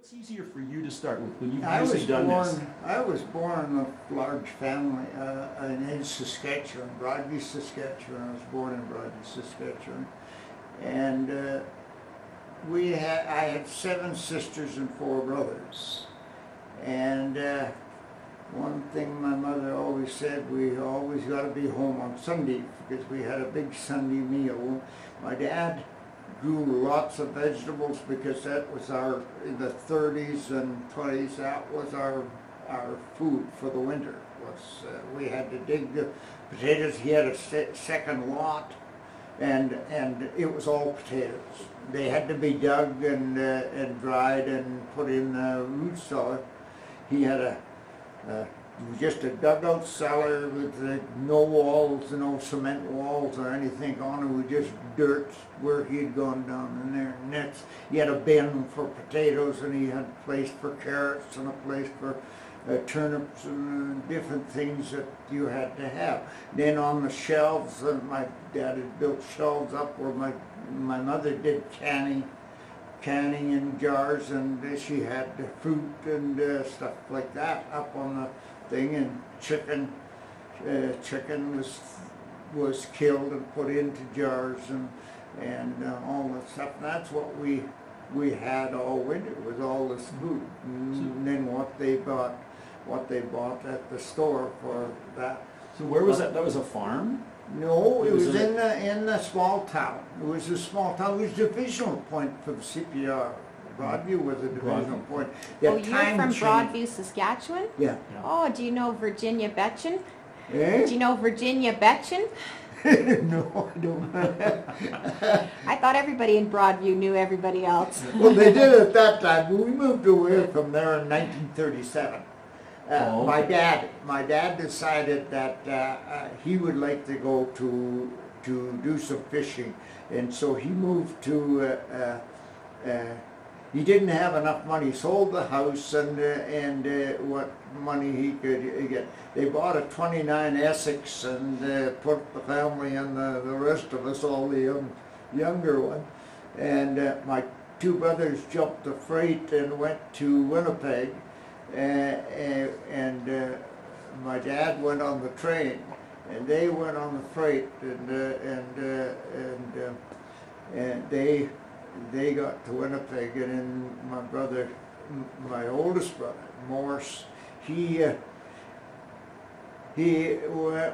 What's easier for you to start with when you've I was usually done this? born in a large family in Saskatchewan, Broadview, Saskatchewan. I was born in Broadview, Saskatchewan, and I had 7 sisters and 4 brothers. And one thing my mother always said, we always got to be home on Sunday because we had a big Sunday meal. My dad grew lots of vegetables because that was in the 30s and 20s, that was our food for the winter. We had to dig the potatoes. He had a second lot, and it was all potatoes. They had to be dug and dried and put in the root cellar. He had just a dugout cellar with no walls, no cement walls or anything on it. With just dirt where he had gone down in there. And he had a bin for potatoes, and he had a place for carrots and a place for turnips and different things that you had to have. Then on the shelves, my dad had built shelves up where my mother did canning in jars, and she had fruit and stuff like that up on the thing, and chicken was killed and put into jars and all that stuff. And that's what we had all winter, was all this food. And then what they bought at the store for that. So where was that? That was a farm? No, it was in the small town. It was a small town. It was a divisional point for the CPR. Broadview was a divisional point. Oh, you're from Broadview, Saskatchewan? Yeah. Oh, do you know Virginia Betchen? Eh? Do you know Virginia Betchen? No, I don't. I thought everybody in Broadview knew everybody else. Well, they did at that time. We moved away from there in 1937. My dad decided that he would like to go to do some fishing, and so he moved to. He didn't have enough money. He sold the house and what money he could get. They bought a 29 Essex and put the family and the rest of us, all the younger one. And my 2 brothers jumped the freight and went to Winnipeg. And my dad went on the train, and they went on the freight, and they got to Winnipeg, and then my oldest brother, Maurice, he went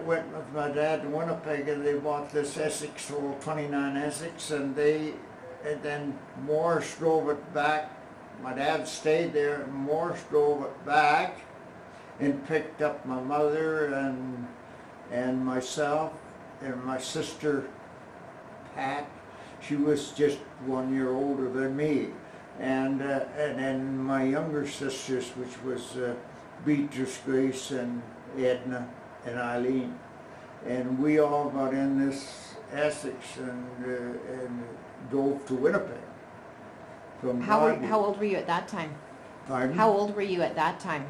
with my dad to Winnipeg, and they bought this Essex, old 29 Essex, and then Maurice drove it back. My dad stayed there, and Maurice drove it back and picked up my mother and myself and my sister Pat. She was just 1 year older than me, and then my younger sisters, which was Beatrice, Grace, and Edna, and Eileen, and we all got in this Essex and drove to Winnipeg. How old were you at that time? Pardon? How old were you at that time?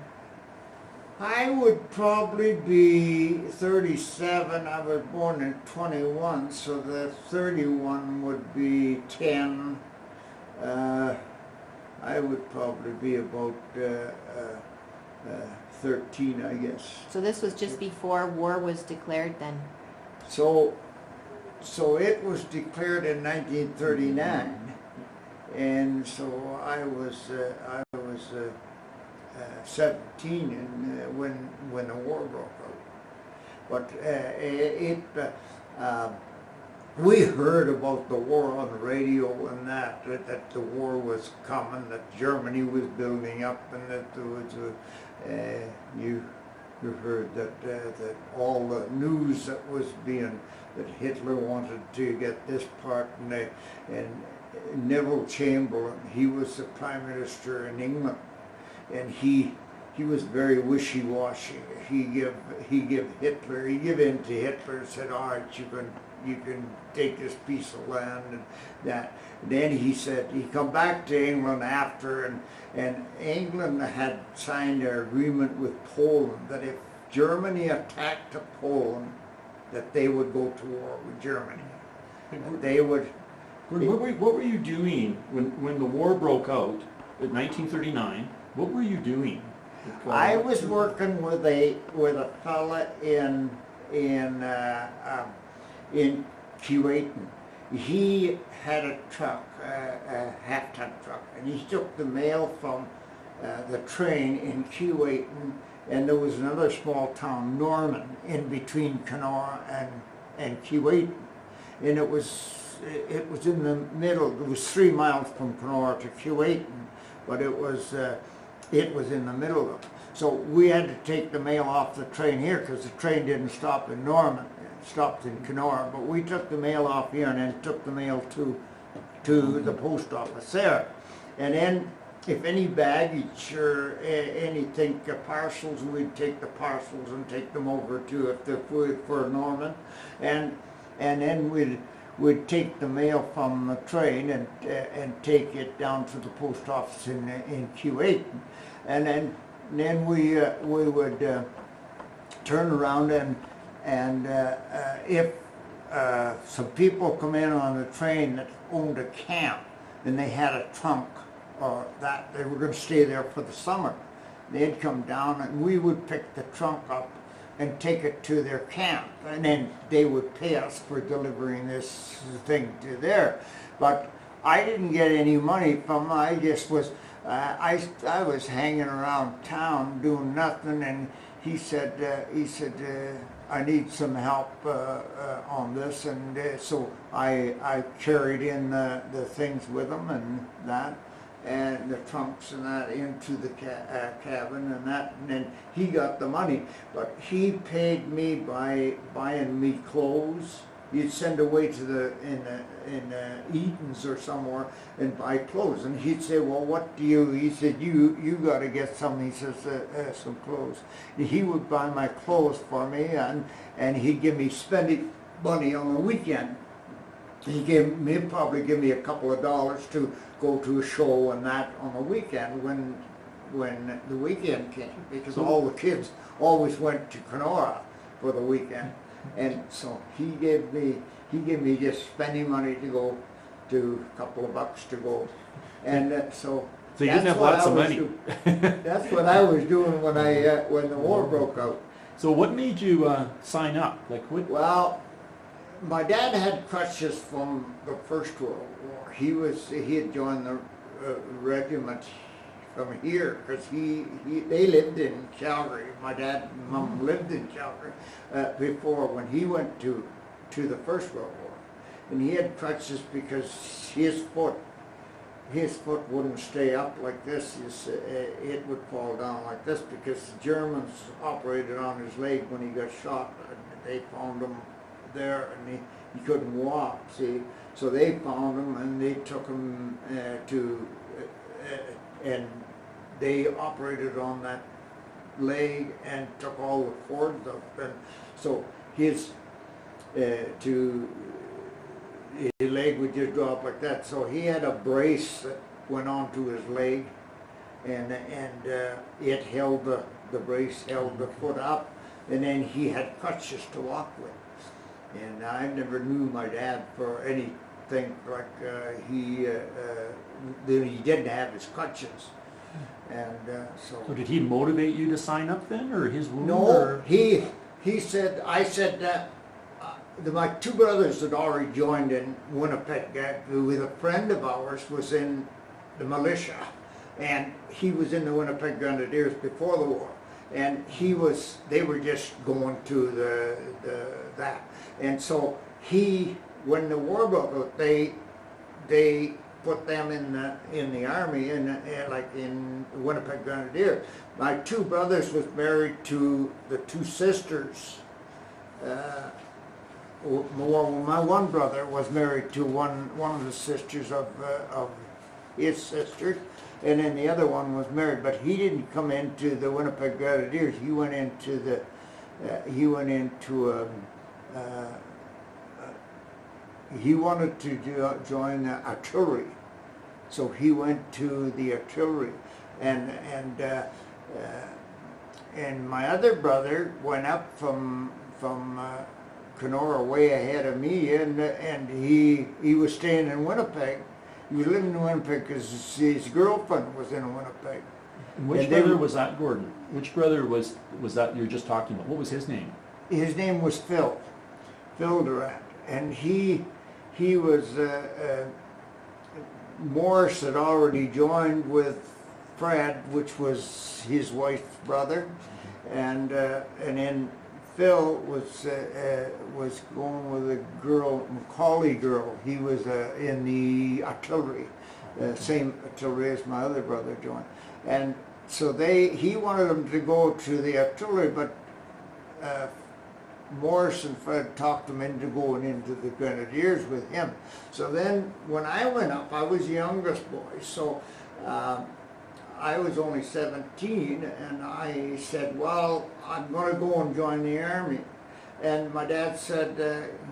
I would probably be 37. I was born in 21, so the 31 would be 10. I would probably be about 13, I guess. So this was just before war was declared then? So it was declared in 1939. And so I was 17 when the war broke out. But we heard about the war on the radio and that the war was coming, that Germany was building up, and that there was you heard that all the news that was that Hitler wanted to get this part, and Neville Chamberlain, he was the Prime Minister in England, and he was very wishy-washy. He gave in to Hitler and said, all right, you can take this piece of land and that. And then he said, he come back to England after, and England had signed an agreement with Poland that if Germany attacked Poland, that they would go to war with Germany. They would. What were you doing when the war broke out? in 1939, what were you doing? I was working with a fella in Keewatin. He had a truck, a half-ton truck, and he took the mail from the train in Keewatin, and there was another small town, Norman, in between Kenora and Keewatin, and it was in the middle. It was 3 miles from Kenora to Keewatin, but it was in the middle of it. So we had to take the mail off the train here because the train didn't stop in Norman. It stopped in Kenora. But we took the mail off here and then took the mail to the post office there. And then if any baggage or anything, parcels, we'd take the parcels and take them over to for Norman. And then we'd take the mail from the train and take it down to the post office in Keewatin. And then we would turn around and if some people come in on the train that owned a camp and they had a trunk or that they were going to stay there for the summer, they'd come down and we would pick the trunk up and take it to their camp, and then they would pay us for delivering this thing to there. But I didn't get any money from them. I just was, I was hanging around town doing nothing, and he said, I need some help on this, and so I carried in the things with them and that, and the trunks and that into the cabin and that, and then he got the money. But he paid me by buying me clothes. You'd send away to in Eaton's or somewhere and buy clothes, and he'd say, well, what do you? He said, you got to get some. He says, some clothes. And he would buy my clothes for me, and he'd give me spending money on the weekend. He'd probably give me a couple of dollars to go to a show and that on the weekend when the weekend came, because all the kids always went to Kenora for the weekend. And so he gave me just spending money to go, to a couple of bucks to go, and so you didn't have lots of money. That's what I was doing when the war broke out. So what made you sign up? Like what? Well, my dad had crutches from the First World War. He had joined the regiment from here because they lived in Calgary. My dad and Mom lived in Calgary before when he went to the First World War, and he had crutches because his foot wouldn't stay up like this. It would fall down like this because the Germans operated on his leg when he got shot. They found him there, and he couldn't walk. See, so they found him and they took him and they operated on that leg and took all the cords up, and so his leg would just drop like that. So he had a brace that went onto his leg, and it held the brace held the foot up, and then he had crutches to walk with. And I never knew my dad for anything like he didn't have his crutches. And So did he motivate you to sign up then, or his wound? No, or? he said, I said that my two brothers had already joined in Winnipeg with a friend of ours was in the militia, and he was in the Winnipeg Grenadiers before the war, and they were just going to that, and so when the war broke out, they put them in the army like in the Winnipeg Grenadiers. My two brothers was married to the two sisters. My one brother was married to one of the sisters of his sisters, and then the other one was married. But he didn't come into the Winnipeg Grenadiers. He went into he wanted to join the artillery, so he went to the artillery, and my other brother went up from Kenora way ahead of me, and he was staying in Winnipeg, He was living in Winnipeg because his girlfriend was in Winnipeg. And which And they brother were- was that, Gordon? Which brother was that you were just talking about? What was his name? His name was Phil Durrant, and he was Maurice had already joined with Fred, which was his wife's brother, and then Phil was going with a girl, Macaulay girl. He was in the artillery, same artillery as my other brother joined, and so he wanted them to go to the artillery, but Maurice and Fred talked them into going into the Grenadiers with him. So then when I went up, I was the youngest boy, so I was only 17, and I said, well, I'm going to go and join the army. And my dad said,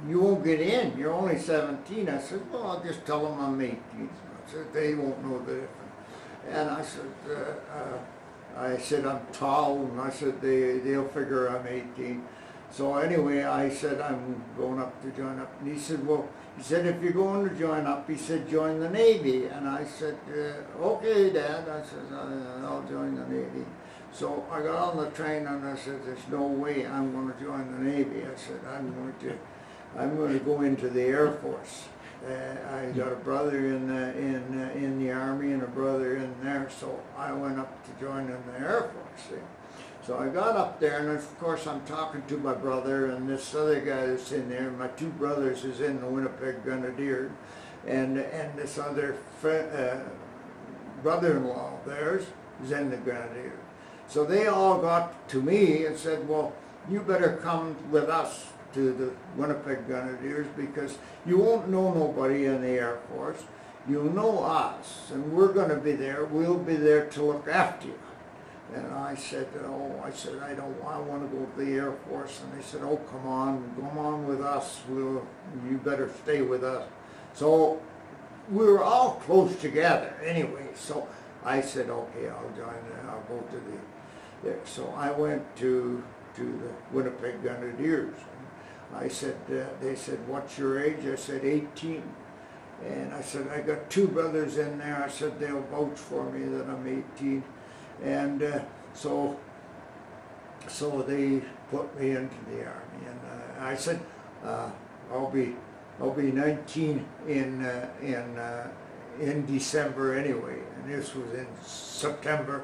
you won't get in, you're only 17. I said, well, I'll just tell them I'm 18. I said, they won't know the difference. And I said, I'm tall, and I said, they'll figure I'm 18. So anyway, I said, I'm going up to join up. And he said, well, if you're going to join up, he said, join the Navy. And I said, okay, Dad. I said, I'll join the Navy. So I got on the train and I said, there's no way I'm going to join the Navy. I said, I'm going to go into the Air Force. I got a brother in the Army and a brother in there, so I went up to join in the Air Force. See? So I got up there, and of course I'm talking to my brother and this other guy that's in there. My two brothers is in the Winnipeg Grenadiers, and this other brother-in-law of theirs is in the Grenadiers. So they all got to me and said, well, you better come with us to the Winnipeg Grenadiers because you won't know nobody in the Air Force. You'll know us, and we're going to be there. We'll be there to look after you. And I said, I don't I want to go to the Air Force. And they said, oh, come on with us. You better stay with us. So we were all close together anyway. So I said, okay, I'll join. I'll go to there. So I went to the Winnipeg Grenadiers. I said, they said, what's your age? I said, 18. And I said, I got two brothers in there. I said, they'll vouch for me that I'm 18. And so they put me into the Army. And I said, I'll be 19 in December anyway. And this was in September.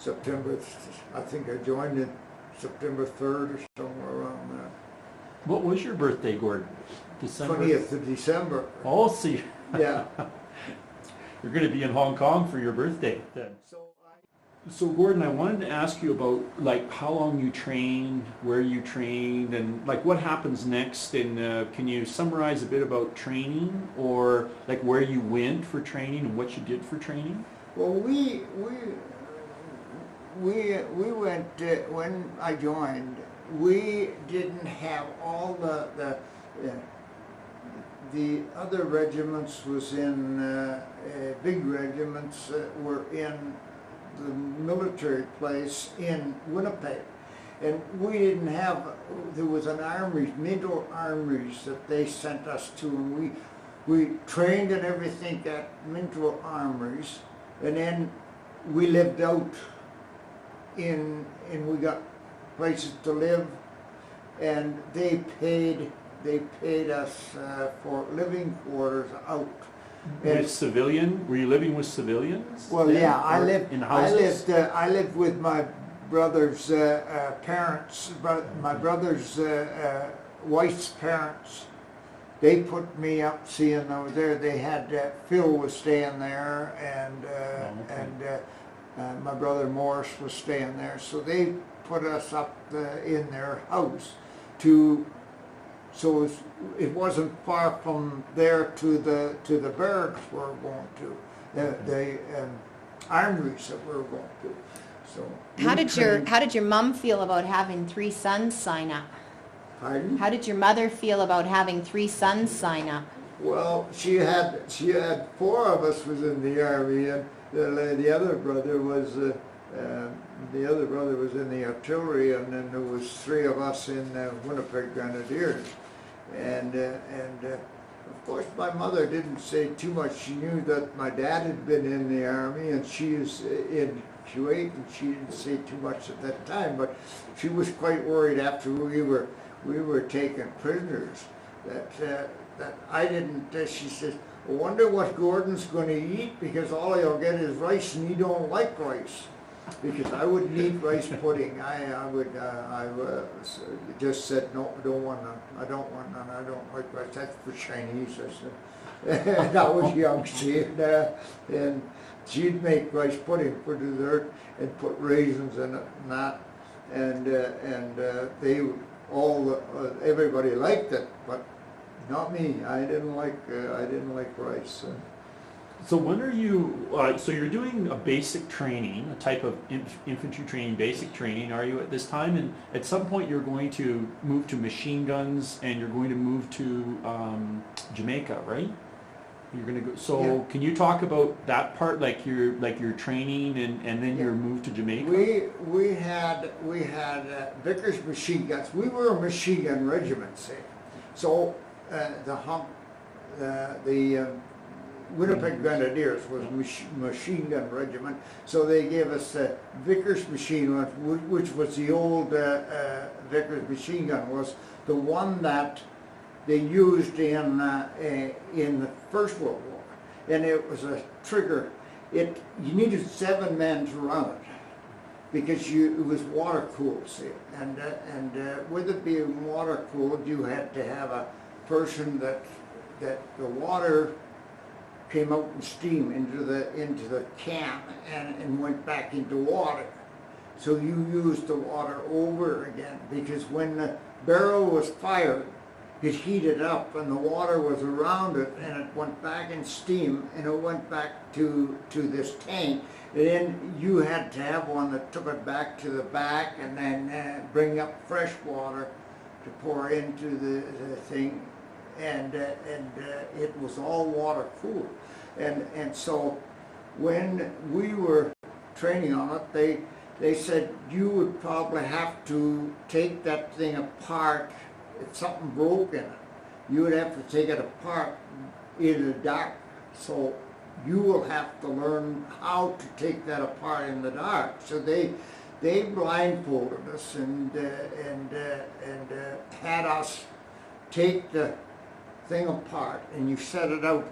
I think I joined in September 3rd or somewhere around there. What was your birthday, Gordon? December? 20th of December. Oh, see. Yeah. You're going to be in Hong Kong for your birthday then. So Gordon, I wanted to ask you about like how long you trained, where you trained, and like what happens next. And can you summarize a bit about training, or like where you went for training and what you did for training? Well, we went when I joined. We didn't have all the other regiments was in big regiments were in the military place in Winnipeg, and we didn't have. There was an armory, Minto Armories, that they sent us to, and we trained and everything at Minto Armories, and then we lived out and we got places to live, and they paid us for living quarters out. With civilian? Were you living with civilians? Well, then, yeah, I or lived. in houses. I lived with my brother's parents. My brother's wife's parents. They put me up. Seeing I was there, they had Phil was staying there, and my brother Maurice was staying there. So they put us up in their house so it wasn't far from there to the barracks we were going to, the armories that we were going to. So How did your mom feel about having 3 sons sign up? Pardon? How did your mother feel about having 3 sons sign up? Well, she had 4 of us was in the army, and the other brother was in the artillery, and then there was 3 of us in Winnipeg Grenadiers, and Of course, my mother didn't say too much. She knew that my dad had been in the army, and she was in Keewatin, and she didn't say too much at that time. But she was quite worried after we were taken prisoners that I didn't. She says, "I wonder what Gordon's going to eat, because all he'll get is rice, and he don't like rice." Because I wouldn't eat rice pudding. I just said, "No, I don't want none. I don't want none. I don't like rice. That's for Chinese," I said. And I was young, see, and she'd make rice pudding for dessert and put raisins in it and that, and they all everybody liked it, but not me. I didn't like rice. So when are you, so you're doing a basic training, a type of infantry training, basic training, are you at this time? And at some point you're going to move to machine guns and you're going to move to Jamaica, right? You're going to go, so Yeah. Can you talk about that part, like your training and then your move to Jamaica? We had Vickers machine guns. We were a machine gun regiment, say. So the Winnipeg Grenadiers was machine gun regiment, so they gave us Vickers machine gun, which was the old Vickers machine gun, was the one that they used in the First World War, and it was a trigger. You needed 7 men to run it because it was water cooled, see, and with it being water cooled, you had to have a person that the water came out in steam into the can and went back into water. So you used the water over again, because when the barrel was fired, it heated up and the water was around it, and it went back in steam, and it went back to this tank. And then you had to have one that took it back to the back and then bring up fresh water to pour into the thing. And it was all water cooled. And so when we were training on it, they said you would probably have to take that thing apart if something broke in it. You would have to take it apart in the dark. So you will have to learn how to take that apart in the dark. So they blindfolded us and had us take the thing apart, and you set it out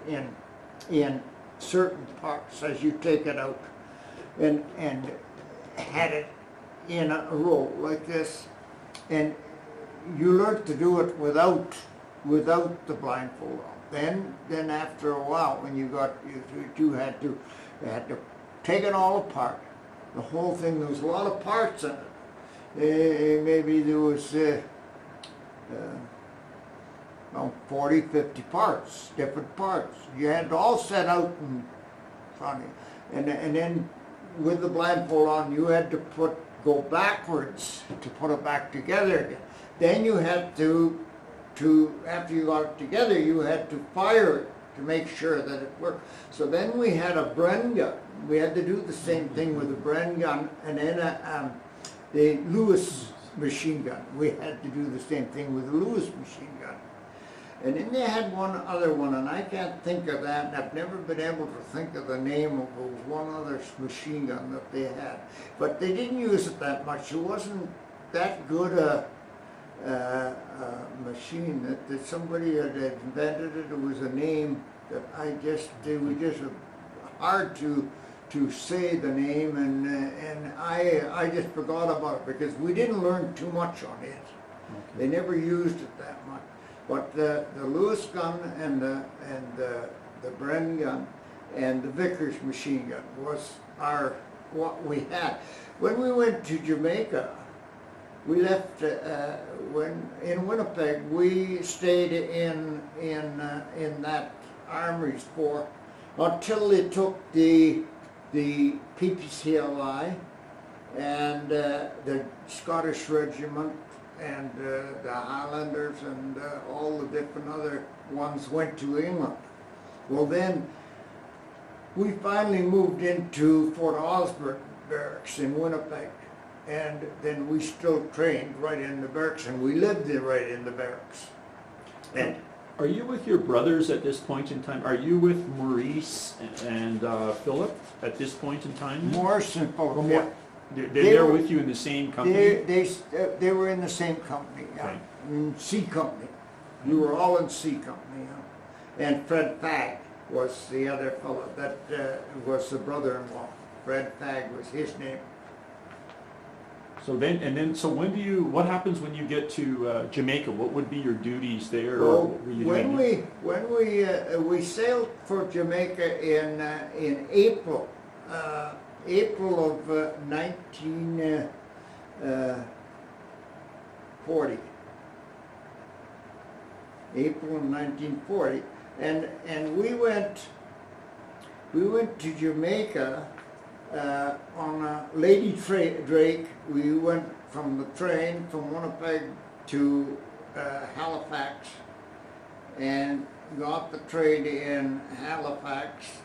in certain parts as you take it out, and had it in a row like this, and you learned to do it without the blindfold on. Then after a while, when you had to take it all apart, the whole thing. There was a lot of parts in it. Maybe there was 40, 50 parts, different parts. You had it all set out in front of you. And then with the blindfold on, you had to go backwards to put it back together again. Then you had to after you got it together, you had to fire it to make sure that it worked. So then we had a Bren gun. We had to do the same thing with a Bren gun, and then the Lewis machine gun. We had to do the same thing with the Lewis machine gun. And then they had one other one, and I can't think of that, and I've never been able to think of the name of one other machine gun that they had. But they didn't use it that much. It wasn't that good a machine that somebody had invented it. It was a name that it was just hard to say the name, and I just forgot about it because we didn't learn too much on it. Okay. They never used it that much. But the Lewis gun and the Bren gun and the Vickers machine gun was what we had. When we went to Jamaica, we left in Winnipeg. We stayed in that armories for until they took the PPCLI and the Scottish Regiment and the Highlanders and all the different other ones went to England. Well, then we finally moved into Fort Osborne Barracks in Winnipeg, and then we still trained right in the barracks, and we lived right in the barracks. And Are you with your brothers at this point in time? Are you with Maurice and Philip at this point in time? Maurice and Philip, Or yeah. They're with you in the same company? They were in the same company, yeah. Okay. In C Company. We were all in C Company, yeah. And Fred Fagg was the other fellow that was the brother-in-law. Fred Fagg was his name. So when do you, what happens when you get to Jamaica? What would be your duties there? Well, or were you doing? when we sailed for Jamaica in April, April of 1940. April of 1940, and we went to Jamaica on a Lady Drake. We went from the train from Winnipeg to Halifax, and got the train in Halifax.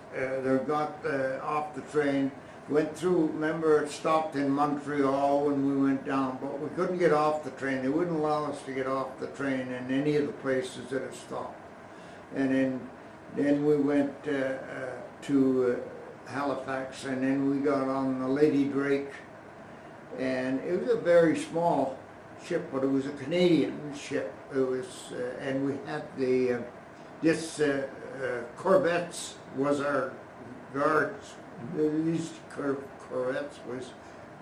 Got off the train, went through. Remember, it stopped in Montreal when we went down, but we couldn't get off the train. They wouldn't allow us to get off the train in any of the places that it stopped. And then we went to Halifax, and then we got on the Lady Drake, and it was a very small ship, but it was a Canadian ship. It was, and we had the corvettes was our guards. These corvettes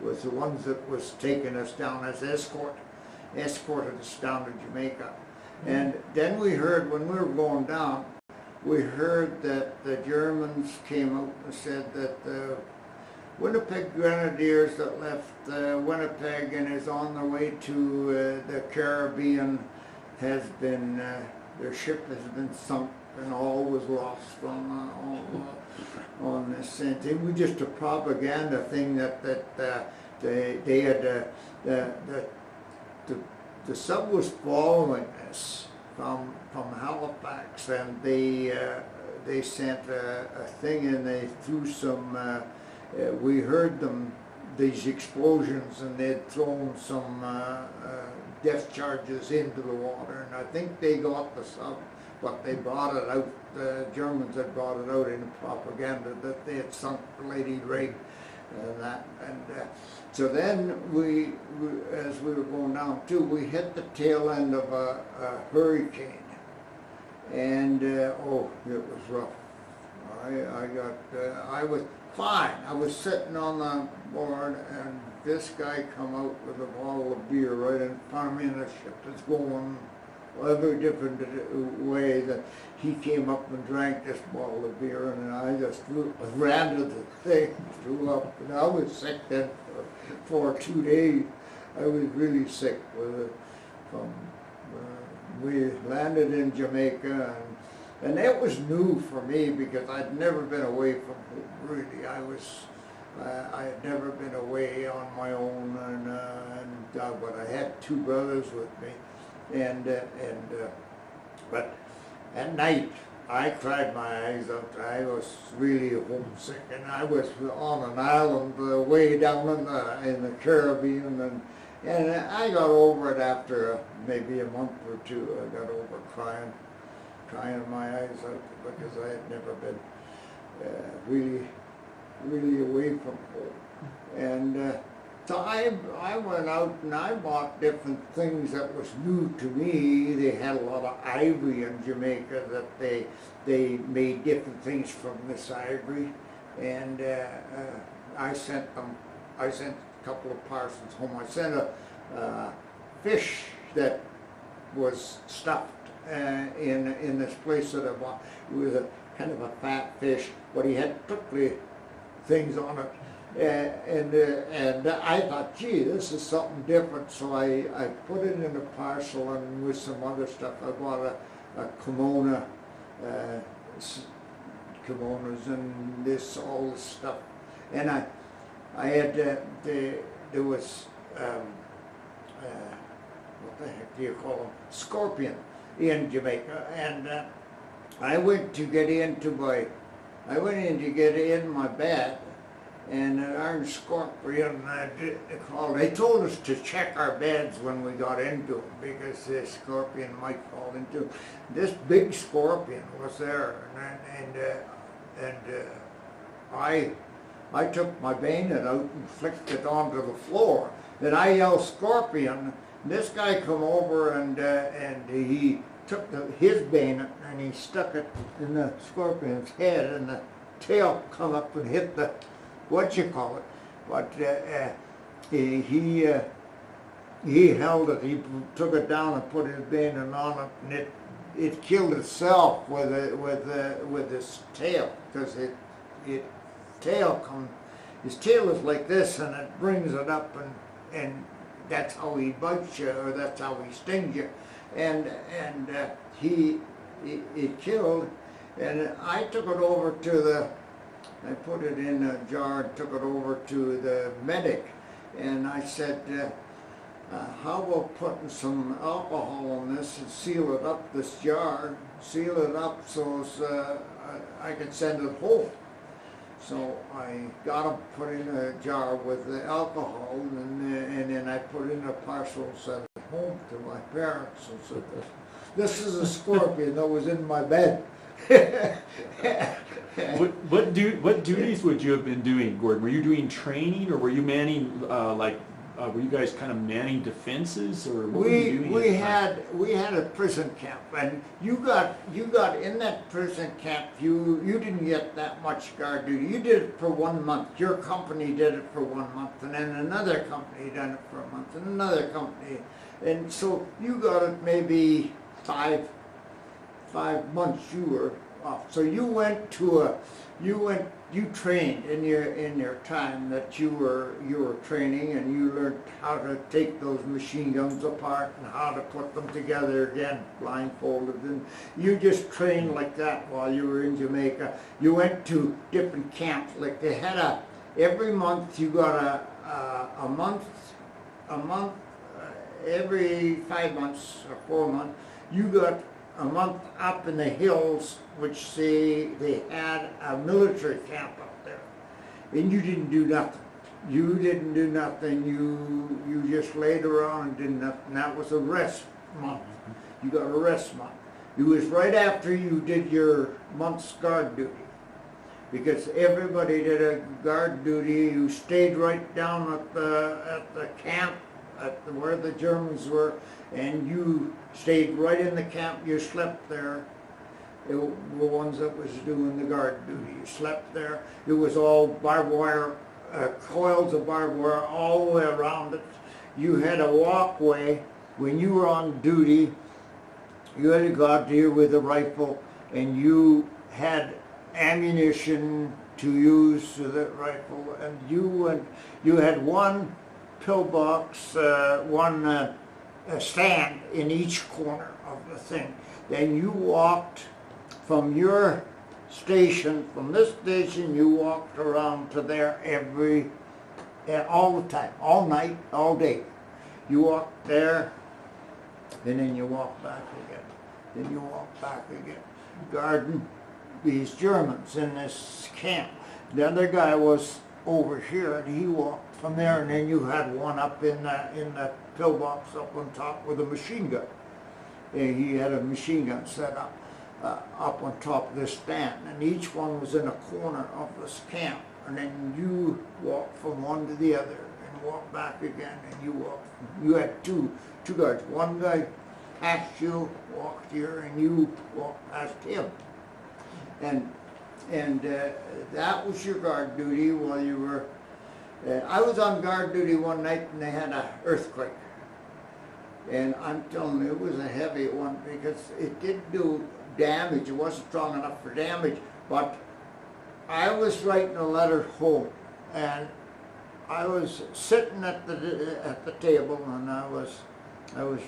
was the ones that was taking us down as escorted us down to Jamaica. And then we heard, when we were going down, we heard that the Germans came out and said that the Winnipeg Grenadiers that left Winnipeg and is on their way to the Caribbean has been, their ship has been sunk and all was lost on this. And it was just a propaganda thing that they had, the sub was following us from Halifax, and they sent a thing, and they threw some. We heard these explosions, and they'd thrown some death charges into the water, and I think they got the sub, but they brought it out. The Germans had brought it out in propaganda that they had sunk the Lady Drake and that, and so then as we were going down too, we hit the tail end of a hurricane, and oh, it was rough. I was fine. I was sitting on the board, and this guy come out with a bottle of beer right in front of me, and the ship is going every different way. That he came up and drank this bottle of beer, and I just ran to the thing, threw up, and I was sick then for 2 days. I was really sick with it. We landed in Jamaica, and that was new for me because I'd never been away from home, really. I had never been away on my own, but I had 2 brothers with me, but at night I cried my eyes out. I was really homesick, and I was on an island way down in the Caribbean, and I got over it after maybe a month or 2. I got over crying my eyes out because I had never been really away from home. And so I went out and I bought different things that was new to me. They had a lot of ivory in Jamaica that they made different things from this ivory, and I sent a couple of parcels home. I sent a fish that was stuffed in this place that I bought. It was a kind of a fat fish, but he had prickly things on it. And I thought, gee, this is something different. So I put it in a parcel, and with some other stuff, I bought a kimono, kimonos, and all this stuff. And I had there was what the heck do you call them? Scorpion in Jamaica, and I went in to get in my bed, and an iron scorpion called. They told us to check our beds when we got into them because the scorpion might fall into them. This big scorpion was there, and I took my bayonet out and flicked it onto the floor. And I yelled scorpion. This guy come over and he took his bayonet and he stuck it in the scorpion's head, and the tail come up and hit the what you call it. But he held it. He took it down and put his bayonet on it, and it killed itself with his tail, because his tail is like this, and it brings it up, and that's how he bites you, or that's how he stings you, and it killed, and I took it over to I put it in a jar and took it over to the medic, and I said, how about putting some alcohol in this and seal it up, this jar, seal it up so I could send it home. So I got him put in a jar with the alcohol, and then I put in a parcel and sent it home to my parents and said, this is a scorpion that was in my bed. What duties would you have been doing, Gordon? Were you doing training, or were you manning were you guys kind of manning defenses, or what were you doing? We had a prison camp, and you got in that prison camp. You didn't get that much guard duty. You did it for 1 month. Your company did it for 1 month, and then another company did it for a month, and another company, and so you got it maybe 5 months. You were off. So you trained in your time that you were training, and you learned how to take those machine guns apart and how to put them together again, blindfolded, and you just trained like that while you were in Jamaica. You went to different camps, like they had every month you got a month, every 5 months or 4 months, you got a month up in the hills, which they had a military camp up there, and you didn't do nothing. You didn't do nothing. You just laid around and did nothing. That was a rest month. You got a rest month. It was right after you did your month's guard duty, because everybody did a guard duty. You stayed right down at the camp, where the Germans were, and you stayed right in the camp. You slept there. The ones that was doing the guard duty, you slept there. It was all barbed wire, coils of barbed wire all the way around it. You had a walkway. When you were on duty, you had to go out there with a rifle, and you had ammunition to use to that rifle, and you had one pillbox, one stand in each corner of the thing. Then you walked from your station, from this station, you walked around to there all the time, all night, all day. You walked there, and then you walked back again. Then you walked back again, guarding these Germans in this camp. The other guy was over here, and he walked from there, and then you had one up in the pillbox up on top with a machine gun. And he had a machine gun set up on top of this stand, and each one was in a corner of this camp. And then you walked from one to the other, and walked back again, and you had two guards. One guy passed you, walked here, and you walked past him. And that was your guard duty while you were. I was on guard duty one night, and they had an earthquake. And I'm telling you, it was a heavy one, because it didn't do damage. It wasn't strong enough for damage. But I was writing a letter home, and I was sitting at the table, and I was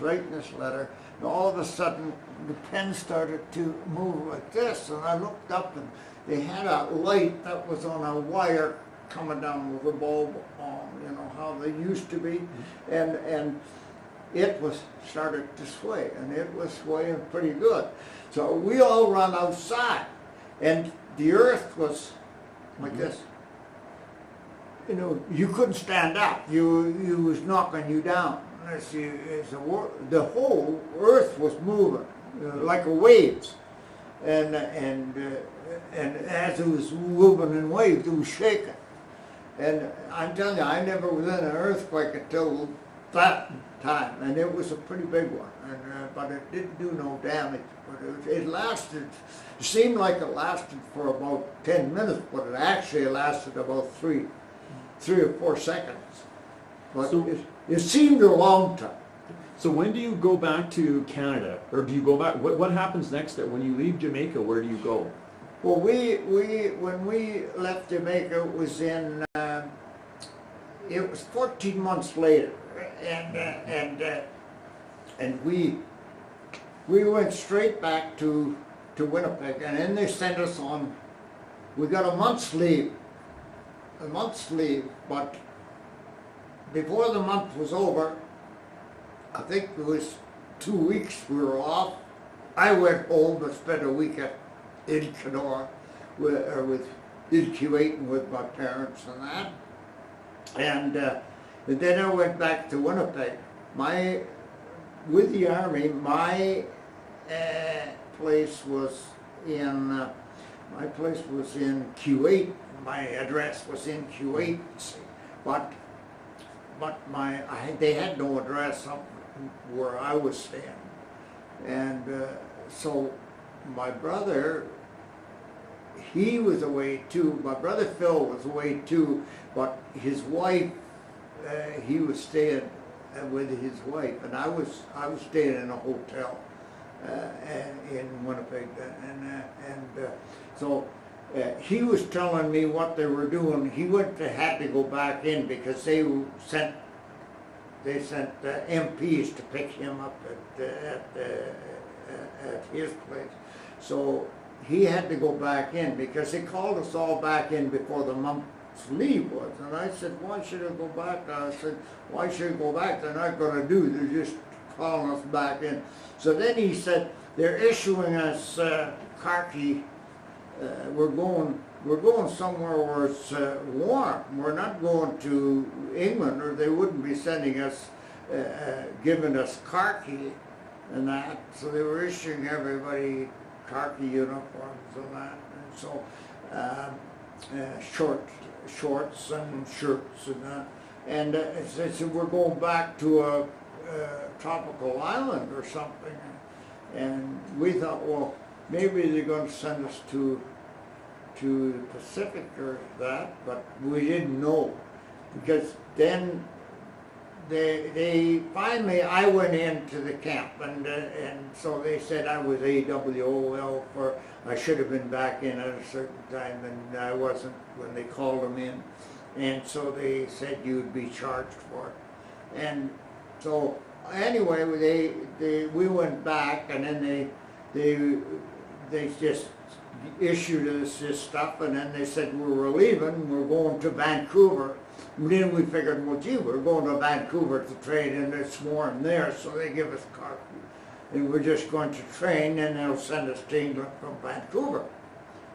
writing this letter. And all of a sudden, the pen started to move like this, and I looked up, and they had a light that was on a wire coming down with a bulb on, you know how they used to be, and it was started to sway, and it was swaying pretty good. So we all run outside, and the earth was like this. you know, you couldn't stand up. You was knocking you down. The whole earth was moving like a waves, and as it was moving in waves, it was shaking. And I'm telling you, I never was in an earthquake until that time, and it was a pretty big one. And but it didn't do no damage. But it lasted. It seemed like it lasted for about 10 minutes, but it actually lasted about three or 4 seconds. But So- it seemed a long time. So when do you go back to Canada, or do you go back? What happens next? When you leave Jamaica, where do you go? Well, when we left Jamaica, it was in it was 14 months later, and we went straight back to Winnipeg, and then they sent us on. We got a month's leave, but before the month was over, I think it was 2 weeks we were off. I went home and spent a week in Kenora in Keewatin with my parents and that. And then I went back to Winnipeg. With the Army, my place was in Keewatin. My address was in Keewatin, but they had no address up where I was staying, and so my brother, he was away too. My brother Phil was away too, but his wife, he was staying with his wife, and I was staying in a hotel in Winnipeg, and so he was telling me what they were doing. He had to go back in because they sent MPs to pick him up at his place. So he had to go back in because they called us all back in before the month's leave was. And I said, why should I go back? I said, why should I go back? They're not going to do. They're just calling us back in. So then he said, they're issuing us khaki. We're going somewhere where it's warm. We're not going to England, or they wouldn't be sending us, giving us khaki and that. So they were issuing everybody khaki uniforms and that. And so shorts and shirts and that. And they said, we're going back to a tropical island or something. And we thought, well, maybe they're going to send us to the Pacific or that, but we didn't know, because then they finally, I went into the camp, and so they said I was AWOL for, I should have been back in at a certain time, and I wasn't when they called them in, and so they said you'd be charged for it. And so anyway, we went back, and then they just issued us this stuff, and then they said we were leaving, we're going to Vancouver. And then we figured, well, gee, we're going to Vancouver to train, and it's warm there, so they give us khaki. And we're just going to train, and they'll send us to England from Vancouver.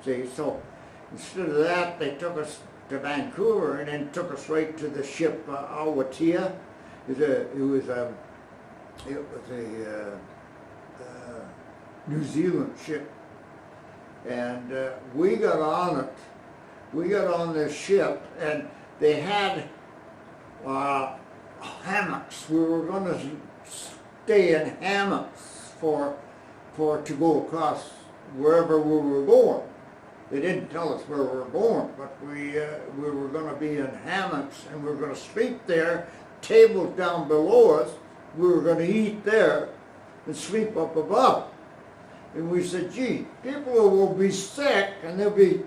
See, so instead of that, they took us to Vancouver, and then took us right to the ship Awatea. It was a New Zealand ship. And we got on it. We got on this ship, and they had hammocks. We were going to stay in hammocks to go across wherever we were going. They didn't tell us where we were going, but we were going to be in hammocks, and we were going to sleep there. Tables down below us. We were going to eat there and sleep up above. And we said, gee, people will be sick and they'll be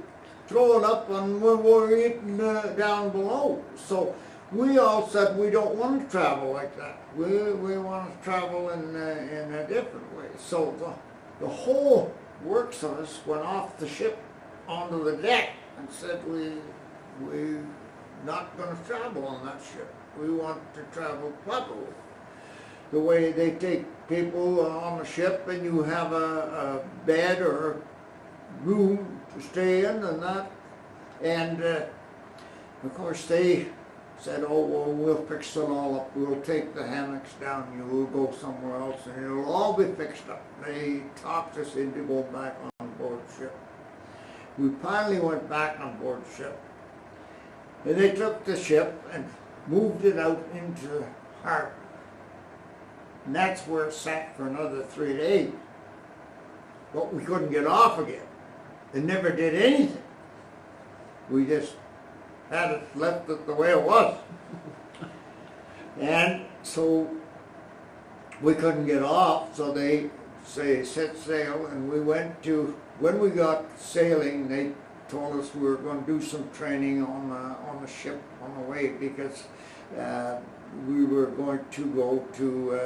throwing up on when we're eating down below. So we all said we don't want to travel like that. We want to travel in a different way. So the whole works of us went off the ship onto the deck and said we're not going to travel on that ship. We want to travel properly. The way they take people on the ship, and you have a bed or room to stay in and that. And Of course, they said, oh, well, we'll fix it all up. We'll take the hammocks down. You will go somewhere else, and it'll all be fixed up. They talked us into going back on board ship. We finally went back on board ship. And they took the ship and moved it out into the harbor. And that's where it sat for another 3 days. But we couldn't get off again. It never did anything. We just had it, left it the way it was. And so we couldn't get off, so they set sail, and we went to, when we got sailing, they told us we were going to do some training on the ship on the way, because we were going to go to,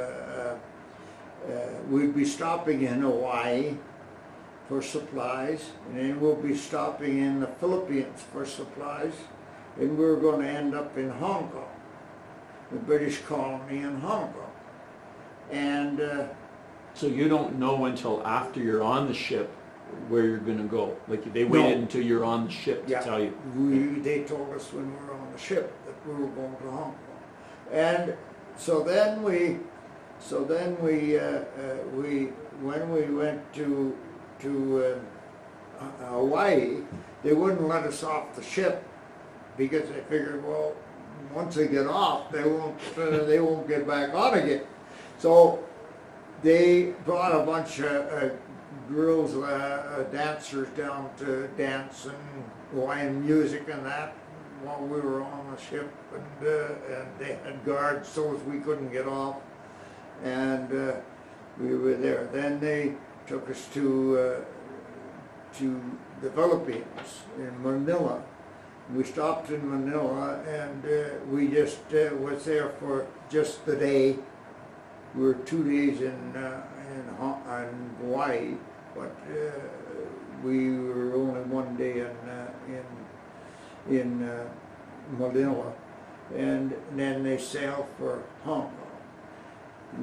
we'd be stopping in Hawaii for supplies, and then we'll be stopping in the Philippines for supplies, and we were going to end up in Hong Kong, the British colony in Hong Kong. And so you don't know until after you're on the ship where you're going to go? Like they waited until you're on the ship to tell you? They told us when we were on the ship that we were going to Hong Kong. And so then when we went to Hawaii, they wouldn't let us off the ship because they figured, well, once they get off, they won't get back on again. So they brought a bunch of girls, dancers down to dance and Hawaiian music and that while we were on the ship, and they had guards so as we couldn't get off, and we were there. Then they took us to the Philippines in Manila. We stopped in Manila, and we just was there for just the day. We were 2 days in Hawaii, but we were only 1 day in Manila, and then they sailed for Hong Kong.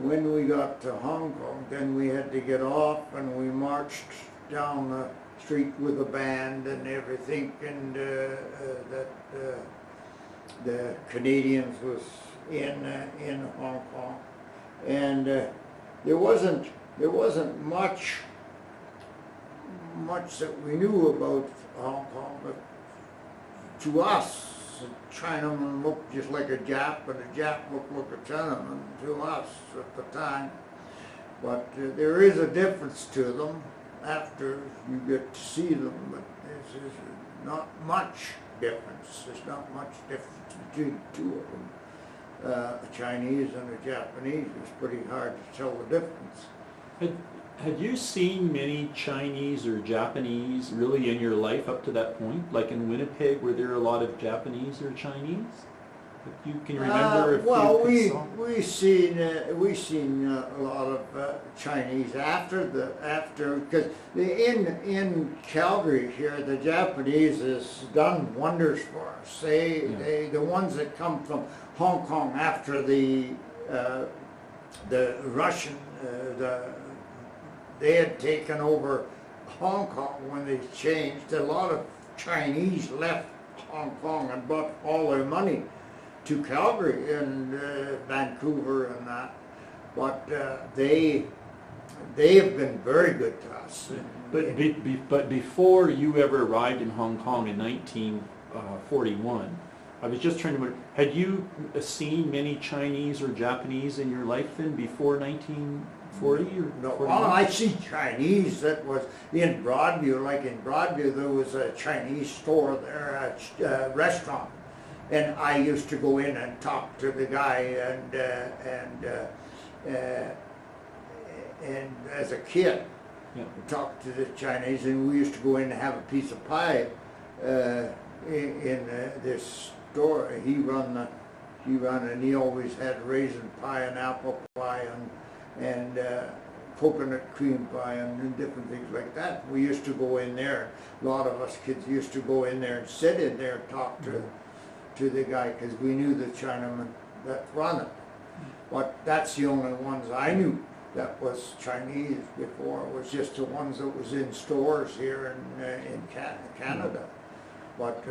When we got to Hong Kong, then we had to get off, and we marched down the street with a band and everything, and the Canadians was in Hong Kong, and there wasn't much that we knew about Hong Kong, but to us, a Chinaman looked just like a Jap, and a Jap looked like a Chinaman to us at the time. But there is a difference to them after you get to see them, but there's not much difference. There's not much difference between the two of them. A Chinese and a Japanese. It's pretty hard to tell the difference. Had you seen many Chinese or Japanese really in your life up to that point? Like in Winnipeg, were there a lot of Japanese or Chinese? If you can remember, we seen a lot of Chinese after because in Calgary here, the Japanese has done wonders for us. The ones that come from Hong Kong after the Russian they had taken over Hong Kong when they changed. A lot of Chinese left Hong Kong and brought all their money to Calgary and Vancouver and that, but they have been very good to us. But before you ever arrived in Hong Kong in 1941, I was just trying to remember, had you seen many Chinese or Japanese in your life then before 1940 or? No, well, I see Chinese that was in Broadview. Like in Broadview, there was a Chinese store there, a restaurant. And I used to go in and talk to the guy, and as a kid, talk to the Chinese, and we used to go in and have a piece of pie in this store. He run, and he always had raisin pie and apple pie and coconut cream pie and different things like that. We used to go in there. A lot of us kids used to go in there and sit in there and talk to the guy, because we knew the Chinaman that run it. But that's the only ones I knew that was Chinese before. It was just the ones that was in stores here in Canada. But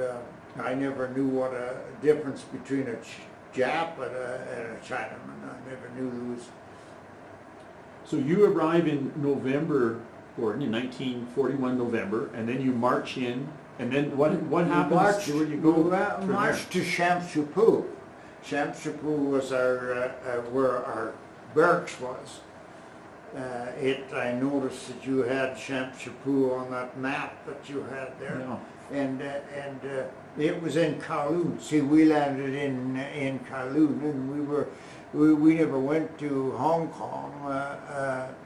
I never knew what a difference between a Jap and a Chinaman. I never knew there was. So you arrive in November, Gordon, in 1941 November, and then you march in, and then what happens? Where you go from marched to Shamshupu. Shamshupu was where our barracks was. I noticed that you had Shamshupu on that map that you had there. Yeah. And it was in Kowloon. See, we landed in Kowloon, and we never went to Hong Kong,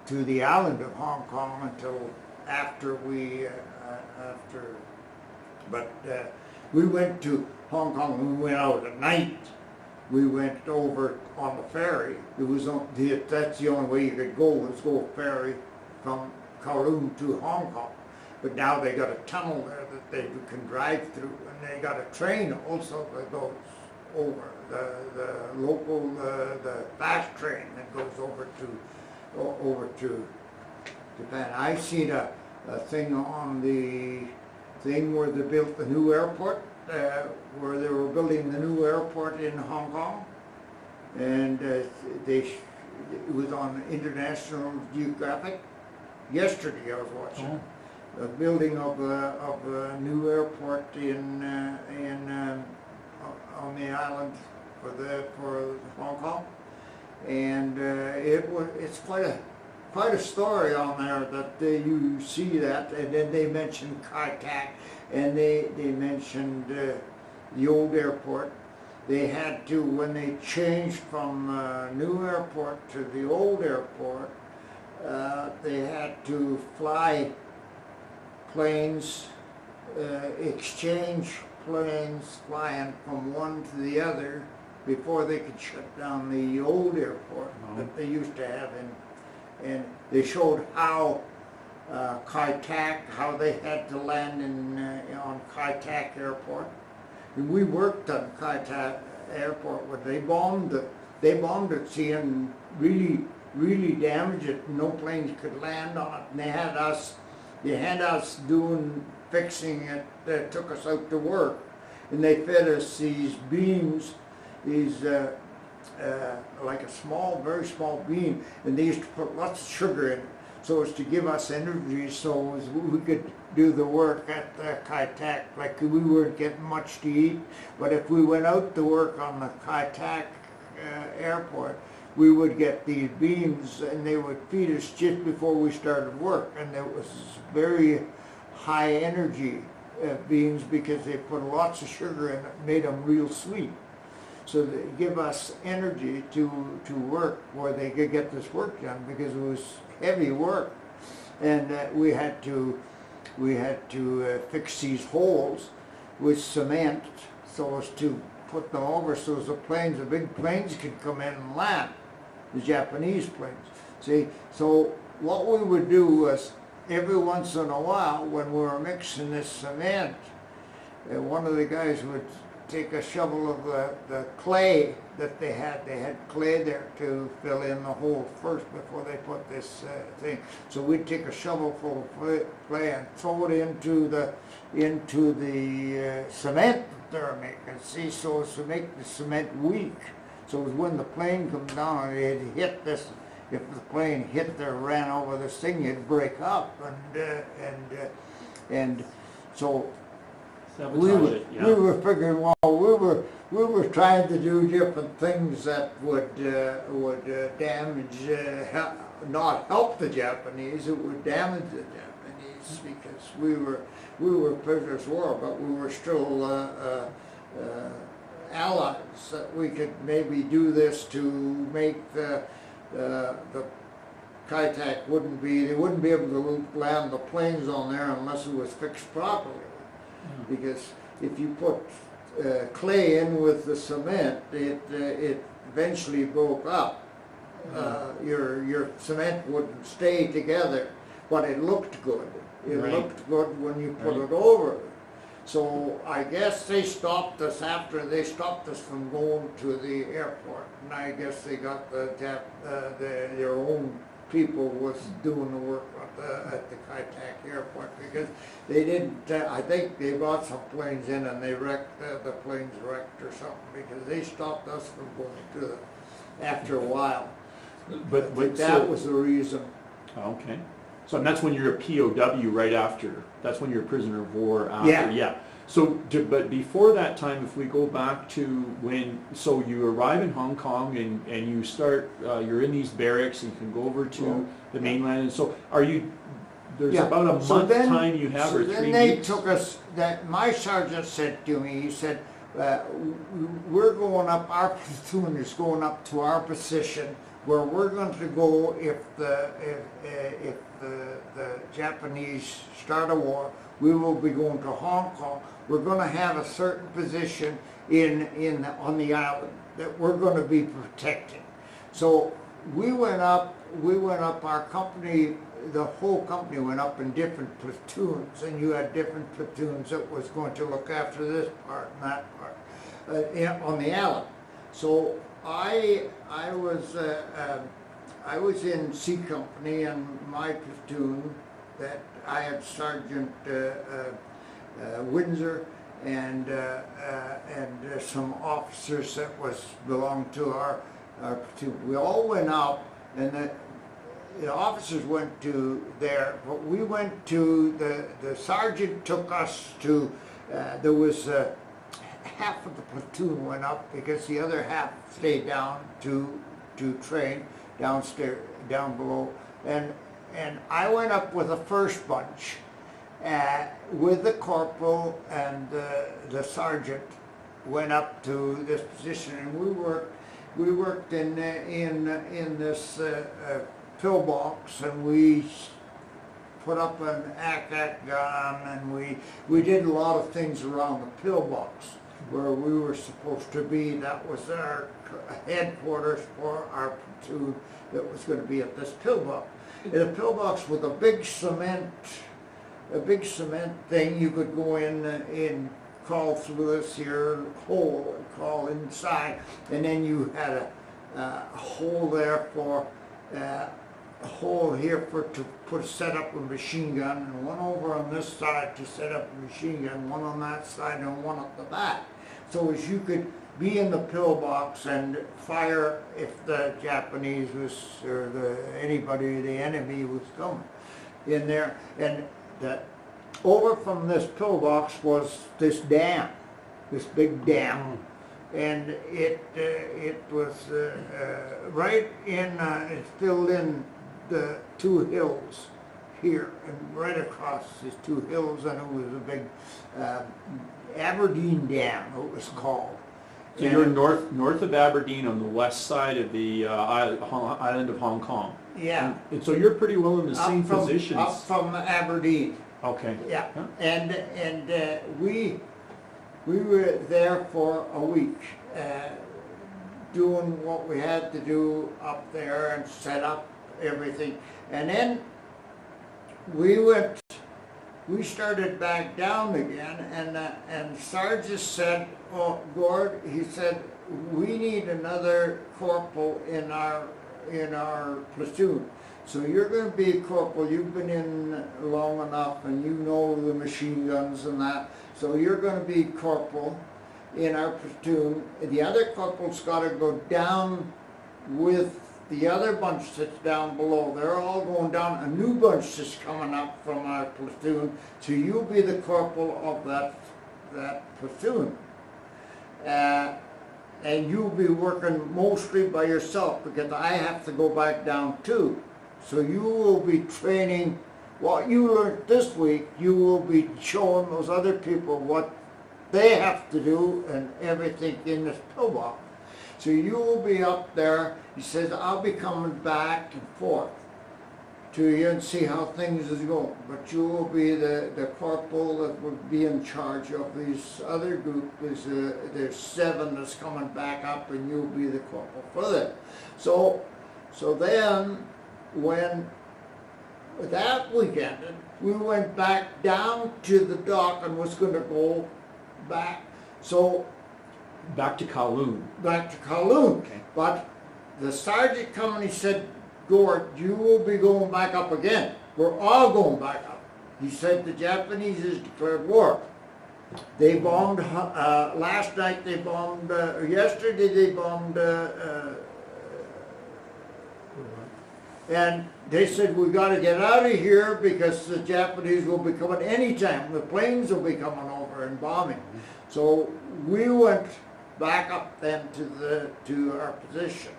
to the island of Hong Kong until after but we went to Hong Kong and we went out at night. We went over on the ferry. That's the only way you could go, was go ferry from Kowloon to Hong Kong. But now they got a tunnel there that they can drive through, and they got a train also that goes over, the local, the fast train that goes over to Japan. I seen a thing on the thing where they built the new airport, where they were building the new airport in Hong Kong, and it was on International Geographic. Yesterday I was watching. Oh. The building of a new airport on the island for Hong Kong, and it's quite a story on there that you see that, and then they mentioned Kai Tak, and they mentioned the old airport. They had to, when they changed from new airport to the old airport, they had to fly planes, exchange planes flying from one to the other before they could shut down the old airport that they used to have and they showed how Kai Tak, how they had to land on Kai Tak airport. And we worked on Kai Tak airport when they bombed it, seeing really damaged it. No planes could land on it, and they had us fixing it. They took us out to work, and they fed us these beams, like a very small beam, and they used to put lots of sugar in it so as to give us energy, so as we could do the work at the Kai Tak. Like, we weren't getting much to eat, but if we went out to work on the Kai Tak airport, we would get these beams, and they would feed us just before we started work, and it was very high energy beans because they put lots of sugar in it, made them real sweet. So they give us energy to work where they could get this work done, because it was heavy work, and we had to fix these holes with cement so as to put them over so as the big planes could come in and land, the Japanese planes. See, so what we would do was, every once in a while when we were mixing this cement, one of the guys would take a shovel of the clay that they had clay there to fill in the hole first before they put this thing. So we'd take a shovel full of clay and throw it into the cement that they were making. See, so as to make the cement weak. So when the plane comes down, it hit this. If the plane ran over this thing, it'd break up, and so. We were figuring, well, we were trying to do different things that would damage, not help the Japanese. It would damage the Japanese, because we were prisoners of war, but we were still allies. That we could maybe do this to make the Kai Tak they wouldn't be able to land the planes on there unless it was fixed properly. Because if you put clay in with the cement, it eventually broke up. Your cement wouldn't stay together, but it looked good. It looked good when you put it over. So I guess they stopped us from going to the airport, and I guess they got their own people was doing the work at the Keewatin airport, because they didn't, I think they brought some planes in and they wrecked, the planes wrecked or something, because they stopped us from going to them after a while. But That was the reason. Okay. So and that's when you're a POW right after. That's when you're a prisoner of war after. Yeah. So, but before that time, if we go back to when, so you arrive in Hong Kong and you start, you're in these barracks and you can go over to the mainland. And so are you, there's about a month time you have, or 3 weeks? Then they took us, my sergeant said to me, he said, we're going up, our platoon is going up to our position where we're going to go if the Japanese start a war. We will be going to Hong Kong. We're going to have a certain position on the island that we're going to be protecting. So we went up, our company, the whole company went up in different platoons, and you had different platoons that was going to look after this part and that part on the island. So I was in C Company, and my platoon, that I had Sergeant Windsor and some officers that belonged to our platoon. We all went up, and the officers went to there, but we went to the sergeant took us to. There was half of the platoon went up because the other half stayed down to train downstairs, down below, and I went up with the first bunch, with the corporal and the sergeant went up to this position, and we worked in this pillbox, and we put up an ACAT gun, and we did a lot of things around the pillbox where we were supposed to be. That was our headquarters for our platoon that was going to be at this pillbox. In a pillbox with a big cement thing, you could go in, crawl through this here hole and crawl inside, and then you had a hole there for a hole here to set up a machine gun, and one over on this side to set up a machine gun, one on that side and one at the back. So as you could be in the pillbox and fire if the Japanese or anybody, the enemy was coming in there. And over from this pillbox was this dam, this big dam. And it was right in, it filled in the two hills here, and right across these two hills, and it was a big Aberdeen Dam, it was called. So you're north of Aberdeen on the west side of the island of Hong Kong. Yeah. And so you're pretty well in the same positions. Up from Aberdeen. Okay. Yeah. Huh? And we were there for a week, doing what we had to do up there and set up everything. And then we started back down again, and Sarge just said, "Oh, Gord," he said, "we need another corporal in our platoon. So you're going to be a corporal. You've been in long enough, and you know the machine guns and that. So you're going to be corporal in our platoon. The other corporal's got to go down with the other bunch that's down below. They're all going down. A new bunch is coming up from our platoon. So you'll be the corporal of that platoon. And you'll be working mostly by yourself, because I have to go back down too. So you will be training what you learned this week. You will be showing those other people what they have to do and everything in this pillbox. So you will be up there." He says, "I'll be coming back and forth to you and see how things is going. But you will be the corporal that would be in charge of these other group. There's 7 that's coming back up, and you'll be the corporal for them." So then, when that week ended, we went back down to the dock and was going to go back. So back to Kowloon. Back to Kowloon. Okay. But the sergeant come and he said, Gord, you will be going back up again. We're all going back up. He said the Japanese has declared war. They bombed, last night they bombed, or yesterday they bombed, and they said we got to get out of here because the Japanese will be coming anytime. The planes will be coming over and bombing. So we went back up then to our position.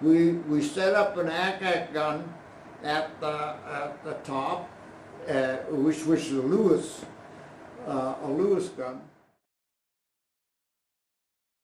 We set up an outgun at the top, which was a Lewis gun,